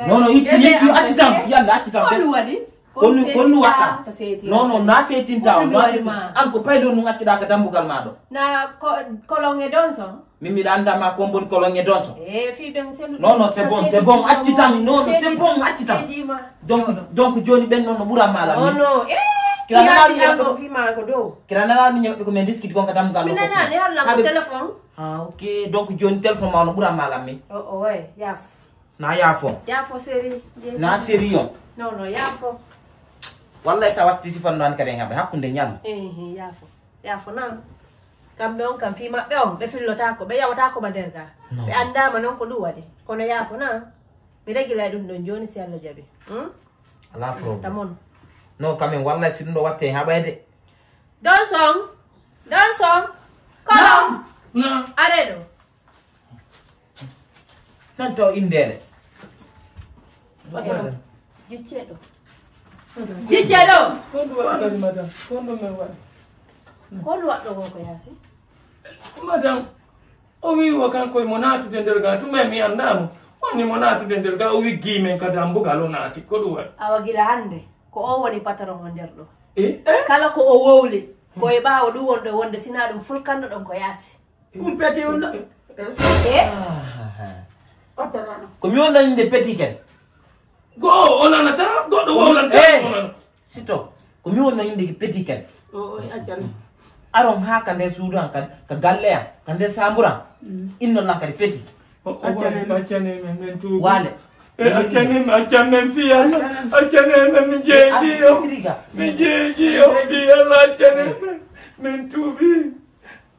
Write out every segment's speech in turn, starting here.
non non itti accitam yalla accitam konnu waɗɗa non non na setinta anko payɗo nu accuɗa ka dambugal maɗo na kolonge donso min miɗa andama ko bon kolonge donso fiɓen selu non non c'est bon accitam non non c'est bon accitam donc joni ɓen noon no ɓuura mala non kiranala mi ñewɓe ko min riskiti gonka dambugal minanani hallako téléphone ok donc joni téléphone ma no ɓuura malam min ouais yaafo na yaafo série na série on non yaafo wallahi sa watti sifannoani kadi en heɓe hakkude ñallu yaafo nan kamɓe on kam fi maɓɓe on ɓe fillotako ɓe yawatako ba nder ga ɓe andama noon ko ɗum waɗi kono yaafo na mi regilay ɗum ɗon joni si Allah jaaɓi ala problème tamon non quand même wallahi si ɗum ɗo watte haɓayde don song kolom are ɗo nan to indele jicceɗo kono waɗɗo go ko yaasi madame o wi wo kanko mo natude nder ga tume mi andamo woni mo natude nder ga o wi gimen kadi ambugal o naati ko ɗum waɗi awa gila hande ko o woni patron o nder ɗo kala ko o wowli ko e ɓaawo ɗum wonɗo wonde sina ɗum fulkanɗo ɗon ko yaasi kumpeti wonɗa ko mi wonno inde petit ken go o nanata goɗɗo wowlanta sito ko mi wonno inde petit ken aron ha ka nder suudu an kadi ka galle an ka nder samburan innon lan kadi petit accane men tuubi wale accane men fiya accane men mi jeejiyo fiyala accane men tuubi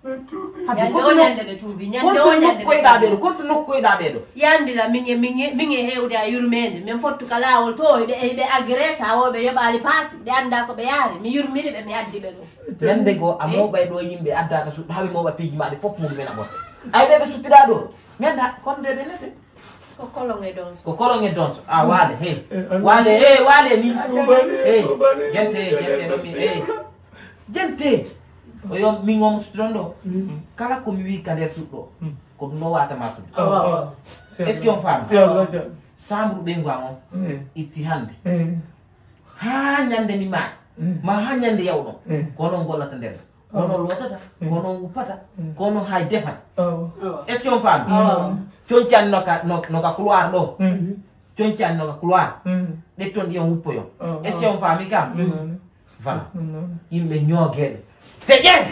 ñande ɓe tuubi ñande o ñande koyɗa ɓeɗo konto nokkoyɗa ɓeɗo yandila min e hewde a yurmede min fottu ka lawol to ɓe agresse ha woɓe yoɓali paasi ɓe anda ko ɓe yaari mi yurmini ɓe mi addi ɓe ɗo ñande go a moɓay ɗo yimɓe addaka suɗɗo haɓe moɓa piiji maɗe fof mum mena ɓotta ay ɓeɓe suttiɗa ɗo mi anda konde ɓe nete ko kolonge donso wale wale ni gente ɗo mi gente o yo min omo suttiɗon ɗo kala komi wi ka nder suɗɗo ko ɗum ɗo watama suɗɗo est ce que on faami sambru ɓeygu am on itti hande ha ñande mi maayi ma ha ñande yawɗon ko noon gollata nder ko noon lotata ko noon wuppata ko noon hay defata est ce que on faami coñcani noka couloir ɗo coñcani noka couloir ɗetton ɗiyon wuppoyon est ce que on faami kam voilà yimɓe ñoogueɓe seƴen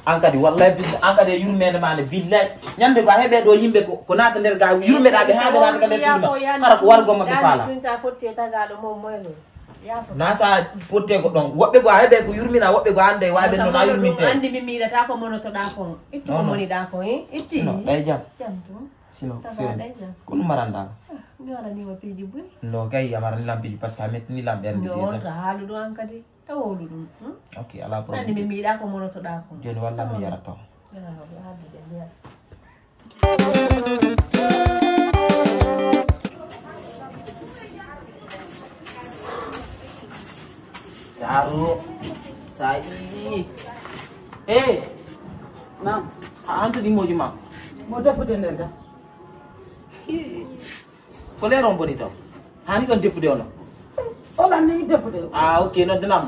an kadi wallahi an kadi e yurmede mane billahi ñande ko a heeɓe ɗo yimɓe ko naata nder ga yurmeɗaɓe haaɓe naata ka nder suuɗuma hara ko wargo mabɓe faala na sa fotte ko ɗon woɓɓe ko a heeɓe ko yurmina woɓɓe ko ande waɓe no na yurminte andi mi miirata ko monotoɗa kon ittu ko moniɗa kon itti ɗay jam to sino ko ɗum marandaka mi waɗanima piiji boy no kay amaranilam piiji par ce que a mettinilam ɓerde non ka haaluɗo an kadi tawolu ɗum ok ala problème andi mi miiɗa ko monotoɗa kon joni walla mi yara taw Taro sai Nam antu di moji ma mo defude nder ga ko leron boni taw hani kon defude ono ola ni defude ok no dinam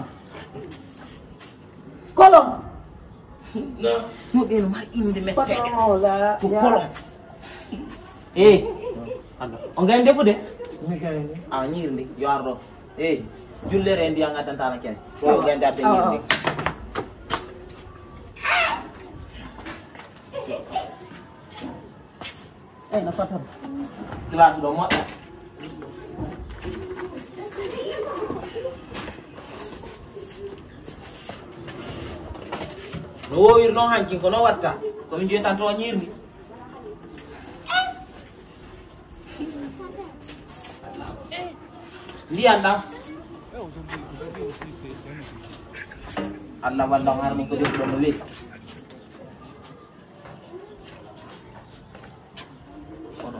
kolon no ɓe no mari inde mettede ola ko kolon on gayn defude ñirndi yo arɗo jullere ndiya gaddantana ken o gaynde arde ñirndi no fatam classe ɗo moƴƴa no wowir noon hankin ko no watta komin joyitan to ñirndi ndiyan ɗam Allah wallah har min ko defuɗo no leydi kono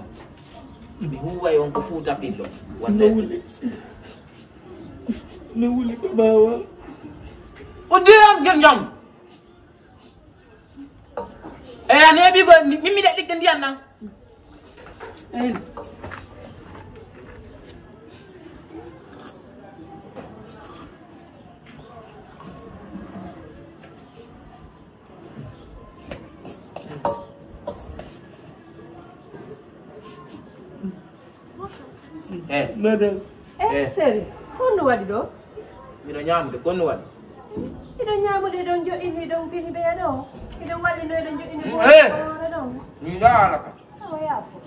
mi huway on ko fuuta fillo no wuli ko ɓawa o diyam gen jam ane bi go mimi de dik ndian nang seri kono wadi do miɗo ñamde kono waɗi iɗo ñamude ɗon joƴini ɗon pini ɓe ɗo iɗon wallino ɗon joƴini ɗo miɗa haala ka awa yaafo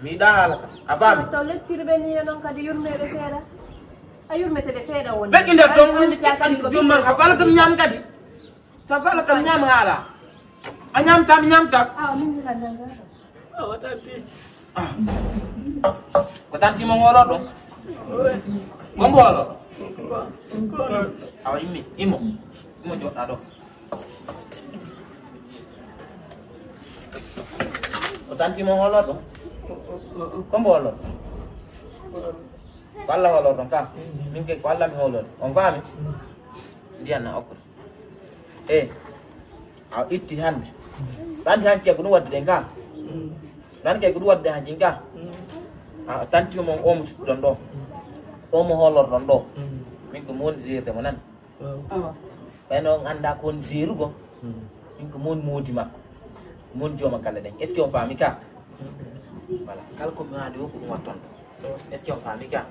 miɗa haala ka a faami to lettirɓe ni noon kadi yurmeɓe seeɗa a yurmeteɓe seeɗa woni feƴƴi nder toon jumma a fala kam ñam kadi sa fala kam ñam haala a ñamtam ñamtak awa min kandanga awa tanti ko tanti mo ngolo ɗon gombo holo awa imo joɗɗa ɗo ko tanti mo holo ɗon gombo holo ko Allah holo ɗon kam min ke ko Allah mi holo on faami ndiyanna okko a itti hande ɗan hanke ko ɗum wadde ɗen kam ɗan ke ko ɗum wadde hanjin kam a tanti mo omo ɗon ɗo omo holorɗon ɗo min ko mon zirde mo nan ɓayno on anda ko on zirugo min ko mon moodi makko mon jooma kala ɗen est ce que on faami ka voilà kala ko mi haali o ko ɗum watton ɗo est ce que on faami ka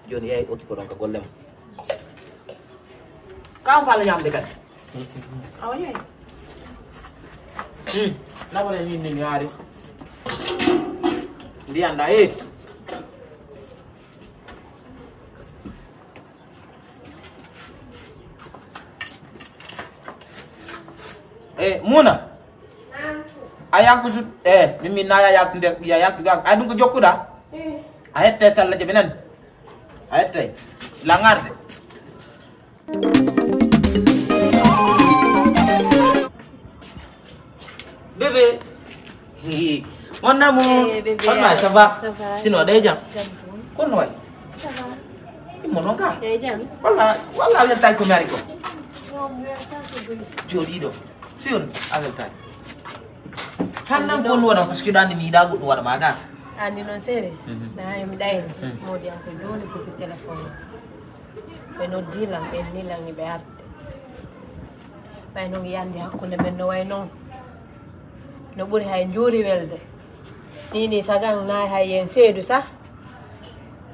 joni yeyi occupe ɗon ko golle mo ka on faala ñamde kadi awa yeyi naɓoɗen min ni mi yaari ndiyanda Muna ayang kusut mimi na ya nder ya yaktu ga ay dum ko jokkuda ayette salla je benen ayette langarde bébé mon amour ça va sinon day jam kon way ça va mo non ka day jam wala le tay ko mari ko jodi do fiun agal tay hannan kon wona parce que dandi mi da goddo wada maga andi non sere na mi dayni modi an ko joni ko téléphone be no dilam be nilang ni be arde bay no yandi hakkunde men no way non no buri hay njuri welde ni sagang na hay yen seedu sa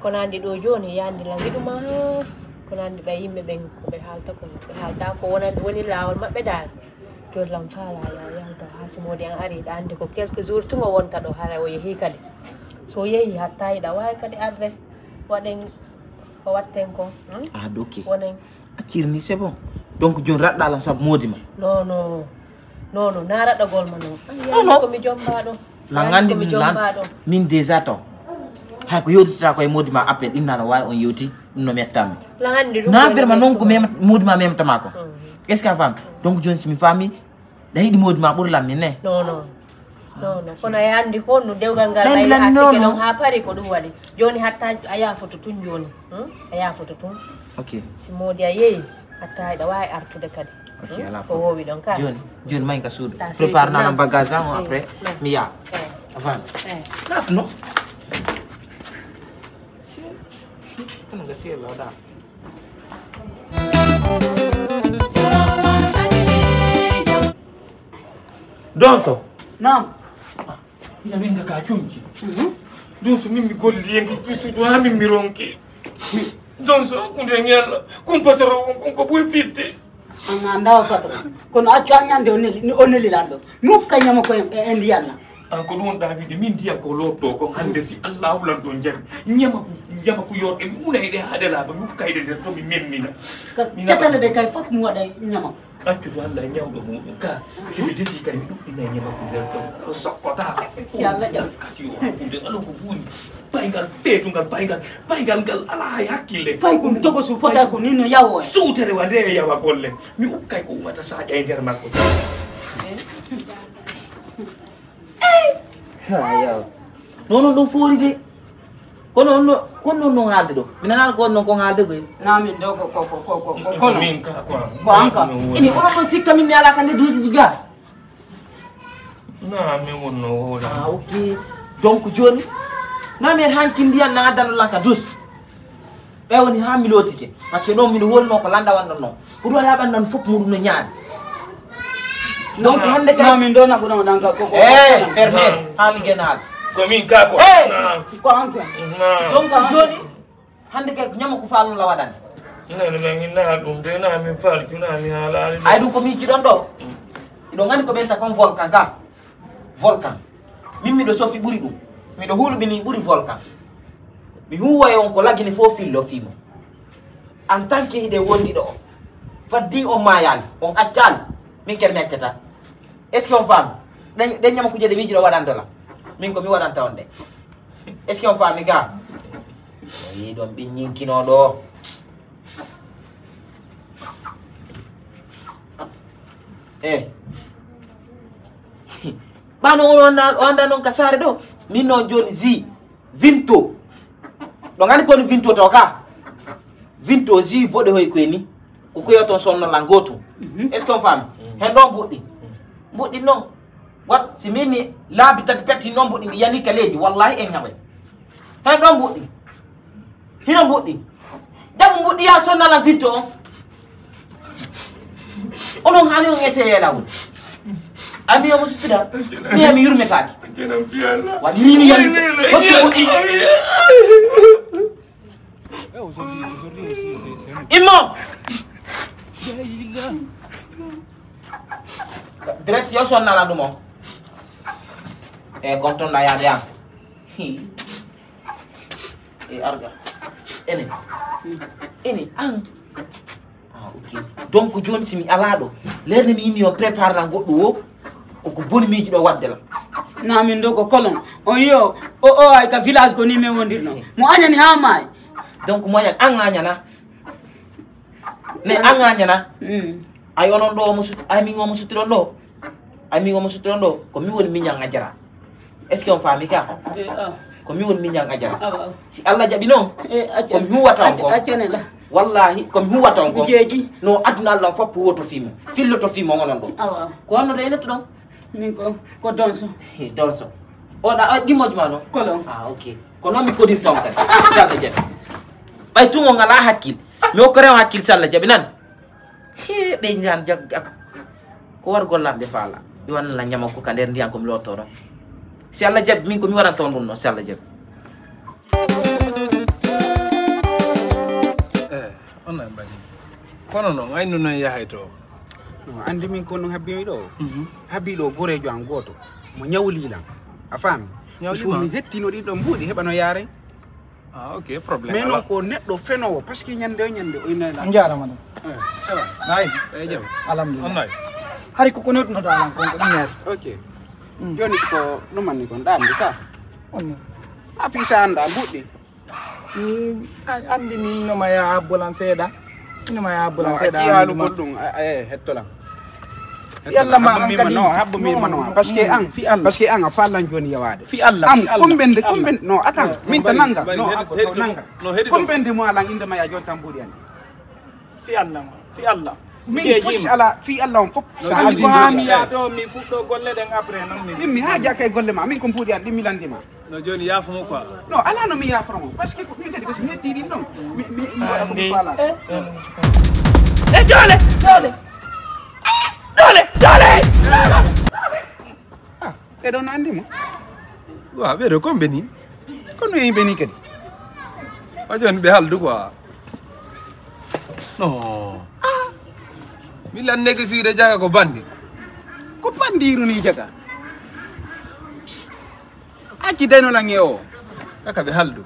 ko nandi do joni yandi langiduma ko nandi be yimbe ben ko be halta ko woni lawol mabbe dal to lam fala ya to hasimo de ari da ande ko quelques jours tungo wonta do hara o yehi kadi so yehi hatta ida way kadi arde waden ko watten ko doki wonen akirni c'est bon donc jon radda lan sab modima non na radda gol ma no ko mi jomba do la ngandi min déjà to hay ko yodita ko e modima appel inna no way on yoti no mettam la ngandi dum na vraiment non ko modima mem tamako est ce que fam donc jon si mi fami da hidi modima burla min ne non kono yandi honno dewgal ngal bay attike non ha pari ko dum wadi joni hatta aya foto tun joni aya foto tun ok si modi ayi hatta da way artude kadi ok ala ko wowi don ka joni may ka suudu prépare na bagage an après mi ya avant nat no si kono ga si la da Donso Naam. Ina minga ka chunji. Donso mimi golli yengi pisu do ha mimi ronki. Donso kunde ngela kumpatoro ko bul fitte. Anda patro. Kono achanya nde oneli lando. Nukka nyama ko endiana. An ko don da bi min diya ko lotto ko hande si Allah lan don jam. Nyama ku yor e muna ide hadala ba nukka ide to mi memmina. Chatale de kay fat mu wada nyama. Accu to Allah nyawdo mu ka si bi defi kadi mi dukki nyama ku der to sokkota si Allah jam kasi o de alo ko buni baygal tetungal baygal gal ala hakkille pay ko togo su fota ko nino yawo suutere wande yawa golle mi ukkay ko umata sa jay der makko ha yaw non do fori de kono no ngalde do minana ko no ko ngalde be Nami do ko min ka ko anka. ini ono ko sikka min mi ala kan de dusi jiga na mi wonno hola ok donc joni na mi hanki ndiyan na adan lanka dus be woni ha mi lotike parce que do mi wolno ko landa wanda no ko do la ban nan fop mudum no nyaade donc hande ka Nami do na ko danka ko ferme ha mi genal ko min ka ko ko anka. donc joni hande ka nyama ko falno la wadan na dum de na mi fal tuna mi ala ay dum ko mi ci don do do ngani ko benta comme volcan ka volcan mimmi do sofi buri dum mi do hulu bini buri volcan mi huwa yon ko lagini fo fillo fimo en tant que hide wondi do faddi o mayal on accal min ker neccata est ce que on fam den nyama ko jede mi jiro wadan dola min ko mi wadan tawde est ce que on fam mi ga yi don bi nyinkino do bano onda non kasare do min non joni zi vinto do ngani ko vinto to ka vinto zi bode hoy ko ni ko ko yoton sonno la goto est ce qu'on fami hen don buddi non wat si mini labi tat petti non buddi yani kaleji wallahi en hawe hen don buddi hino buddi dam buddi ya sonna la vinto onon hani on essayé la wul ami yo musutida mi ami yurme kaaki kenam fiala wa ni yandi ko immo dress yo sonna la dumo konton la ya dia arga ene an ok donc joni simi alado lerne mi inni on prépare la goddo wo ko boni miji do wadde la Nami do ko kolon on yo ay ka village ko ni me wondirno mo anyani ha may donc mo yan anganyana ne anganyana ay onon do musu ay mi ngomu sutiro do ko mi woni mi nyanga jara est ce que on fami ka ko mi woni mi nyanga jara si Allah jabi non ko mi wata ko acene la wallahi ko mi wata ko jeji no aduna Allah fop woto fimo fillo to fimo ngonon do ko hono de neto don min ko donso donso o da di mojma no kolon ok ko no mi ko dir ton kan sala jabi bay tungo ngala hakkil mi ko rew hakkil sala jabi nan be ñaan jag ko war gollam de fala di wan la ñama ko kander ndiyan ko mi lotoro si Allah jabi min ko mi waran ton no sala jabi ona bani kono no ay no yahay to no andi min ko no habbi do gorejo an goto mo nyawli lan a fami so mi hettino di do mbudi hebano yare ok problème mais non ko neddo fenowo parce que nyande o ina la njara man nay jam alhamdulillah onay hari ko no do alan ko mer ok joni ko no manni ko ndandi ka on afisa anda buddi andi ni no maya ambulance da ina maya ambulance da ki halu ko dum hettola yalla ma an kadi no habbu mi mano parce que an a fallan joni yawade fi Allah am kombende no attends min tananga no nanga kombende mo ala inde maya jon tambudi an fi Allah min fusi ala fi Allah on fop sa mi ya to mi fuddo golle den après non mi haja kay golle ma min ko mbudi an dimi landima no joni yafumo quoi no ala no mi yafromo parce que ko min kadi ko mi tiri non mi wala ko fala dole e don andimo wa be do kombeni kono yimbe ni kadi wajon be haldu quoi no milan negi suide jaga ko bandi ni jaga aji deno la ngeo kaka be haldu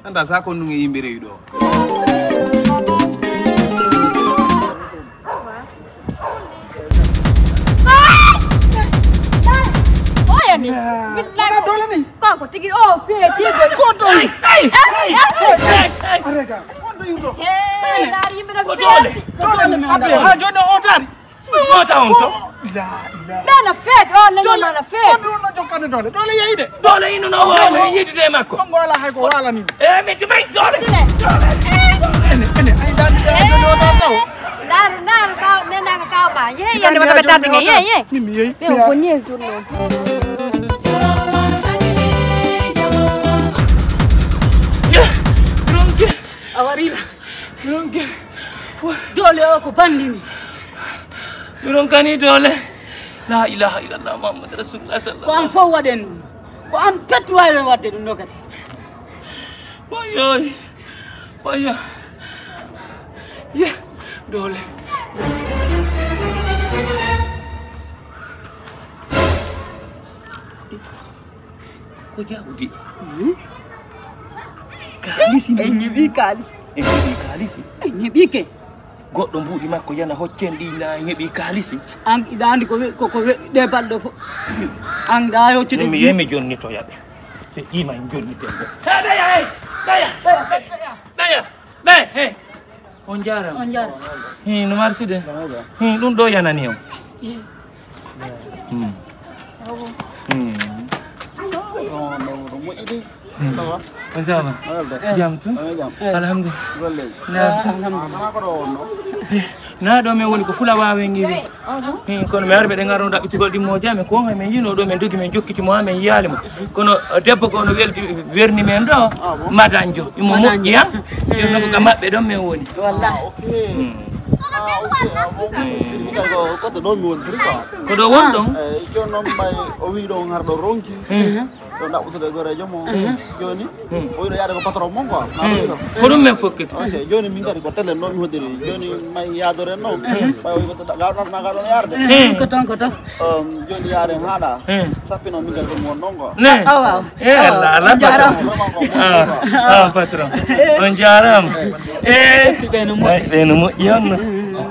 anda sa ko nungi yimbe rewi do ni billahi dole ni ko tigi fe tigi ko do arega dari mi do fe dole mi anda ha jono otan ngota on to Mena fed o le na fed. No jokkande dole. Dole yeyde. dole ino no wawa yidde makko Ngola hay ko wala ni. mi tumay dole Ene ay dan do taw. Dar ka mena ka ka ba. Ye yande bata bata ngi ye. Mimi yey. Be ko ni zurno. ronke Awarila. ronke Dole o ko bandini. ronkani dole la ilaha illallah muhammad rasulullah Ko sallallahu an fo waden. Ko an petwawe wadde dum nokati. Boyoy. Boyo. Ya, dole. Ko jawdi. Kalisi Enyibi kalis. kalisi. Enyibi ke. Goddo mbudi makko yana hoccen di na hebi kalisi. An idandi ko de baldo fo. An da yo cide. Mi yemi jonni to yabe. Te ima jonni tembo. Daya. Hey. On jara. No marsude. Dum do yana ni o. Masama. Jam tu. Alhamdulillah. Na do me woni ko fula wawe ngiri. Kono me arbe de ngaro da bitugol di moja me ko me yino do men dogi men jokkiti mo amen yale mo. Kono debbo ko no weldi werni men do madanjo imo moƴƴi ha. Yo ko mabbe do men woni. Wallahi. Ko to do mi won tri quoi. Ko do won don. Jono may o wi do ngardo ronki. Do dabbutude gorejo mo joni o wi do yaade ko patron mon quoi. Ko dum men fokkiti. Okay, joni min gari ko telen no mi hodiri joni may yaadore no bay o wi to gaado na gaado yarde Ko ton. joni yaade haada sappino min gari ko mon non quoi. Ne. Awa. La patron. Patron. On jaram. Beno mo yonno.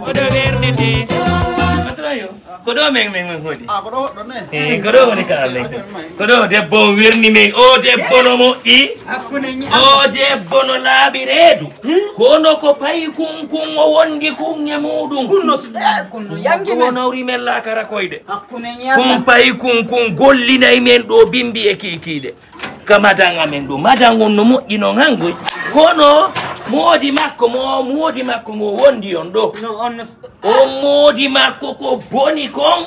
Odo wernete. Patrayo. Ko do men hodi. Ko do do ne. Ko do woni kala. Ko do debbo werni men o debbo no moƴƴi. O debbo no laabi reedu. Kono ko payi kun o wondi kun e muɗum. Kunno yangi men. Wono rimel la kara koyde. Hakune nyama. Kun payi kun gollinay men ɗo bimbi e kikiide. Ka madan amen ɗo. Madan on no moƴƴi non hangoy. Kono moodi makko mo wondi on ɗo. On moodi makko ko boni kon.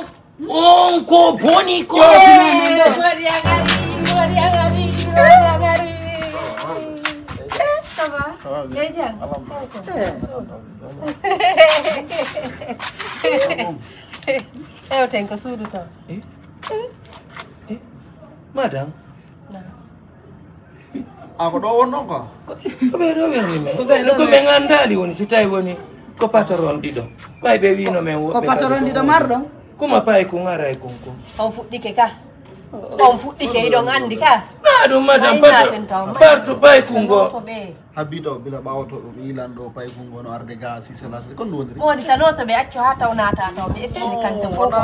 On ko boni kon. Ça va? Bien. Eu tenho que subir então. Madam. Ko do won non quoi. Ko be do werni men. Ko men andali woni si tawi woni ko patron dido. Bay be wino men wo. Ko patron dido mardo. Kuma pay ko ngara e konko. On fuɗɗike ka. On fuɗɗike iɗon andi ka. Na ɗum madam parto pay kungo. Habido bila bawoto dum ilan do pay kungo no arde ga si sala ko ndondiri. Modi tanoto be accu ha tawnata taw be eseni kante foto.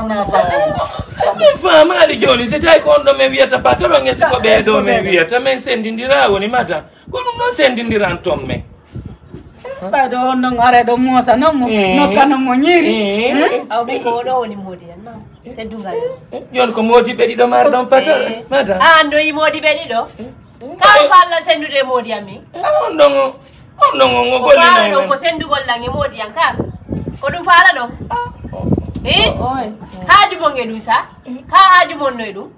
Mi famali joni se tawi ko on ɗo men wiyata patron e siko ɓeeɗo men wiyata men sendindira woni madam. Ko ɗum noon sendindiran ton men. Ɓayɗo on ɗon areɗo moosa non no kano mo ñiiri. Awɓe ko ɗo woni modi en non. Teddungal. Joni ko modiɓe ɗiɗo mari ɗon patron madam. An ɗo yi modiɓe ɗiɗo. Kam falla sendude modi amin. On ɗon o gollinayi men. Ko sendugol lange modi an ka. Ko ɗum faala ɗo. Haaju mon e ɗum sa? Ka haaju mon noye ɗum?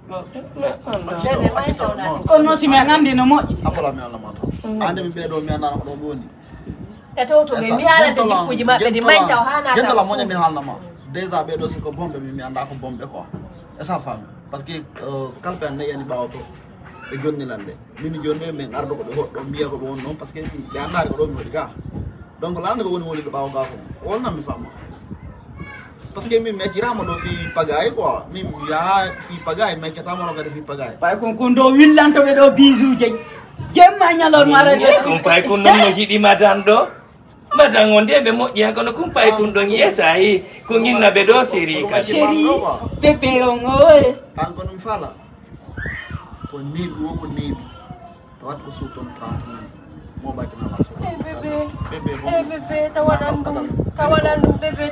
Kono si min andi no moƴƴi. Apola mi Allah mato. Ande mi ɓeɗo mi andana ko ɗo goni. E tawto ɓe mi haalanta jikkuji maɓɓe ɗi mañ taw ha nata. Jentala moƴa mi haalnama. Déjà ɓeɗo siko bomɓe mi anda ko bomɓe quoi. E sa fami. Par ce que kalpe an neyani ɓawato ɓe jonnilande. Mini jonde min ardo ko ɓe hoɗɗo mbiya ko ɓe won noon par ce que ɓe andari ko ɗo mi waɗi ga. Donc lande ko woni ɗo ɓawo ga ko. Wonnam mi famma. Parce que min meccirama ɗo fi pagaye quoi. Min yaha fi pagaye meccatama no kadi fi pagaye. Pay kon ɗo willantoɓe ɗo bisuji. Jemma ñalawma araɓe. Kum pay kun noon no jiɗi madan ɗo. Madan on nde ɓe moƴƴi han kono kum pay kun ɗon yesayi ko ginnaɓe ɗo séri ka. Séri bébé on oye. An ko ɗum fala. Ko neeɓi wo ko neeɓi. Tawat ko suuton 30 000. mo ba kina laso bebe tawadan dum bebe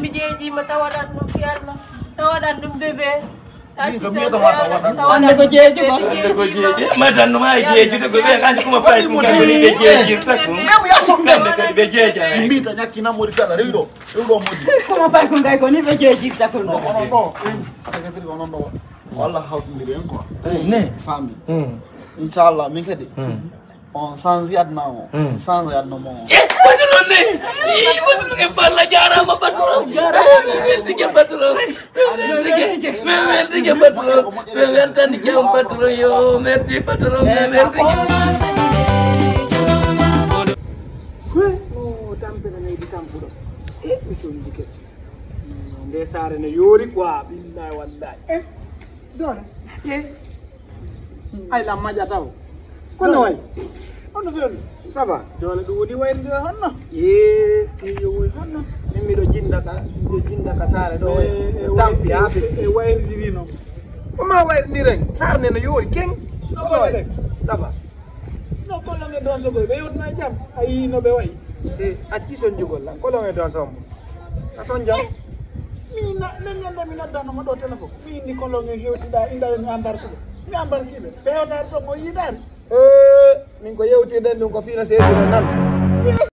mijeji ma tawadan dum fi Allah tawadan dum bebe ni ko mi to tawadan ande ko jeeji ko madan no ma jeeji to ko be kan kuma fay ko ngani be jeeji takku même ya so kande ko be jeeji mi ta nyakina mo risala reiro modi kuma fay ko ngay ko ni be jeeji takku no secretary no wala hawtindiri en quoi ne famille inchallah min kadi on sanzi adna o sanzi adna mo patron ne patron ke palla jarama patron dige patron dige patron tan jam patron yo merci patron merci tampe na ngay di tampudo mi son dike nde sare ne yori quoi billahi wallahi dole ay la maja taw kono way ono fiyon saba dole du woni wayndi honno ti yo woy honno mi do jinda ka sare do tampi abi e wayndi wino ko ma wayndi rek sar ne no yori king no ko way saba no ko la me don so be yot na jam ay no be way acci son jugol la ko lo me don so a son jam mi na nyanda mi na dano ma do telefon mi ni ko lo ngi hewtida inda en ambarko mi ambarkibe be o dar to mo yidar min ko yewtiden dum ko fina seediro nan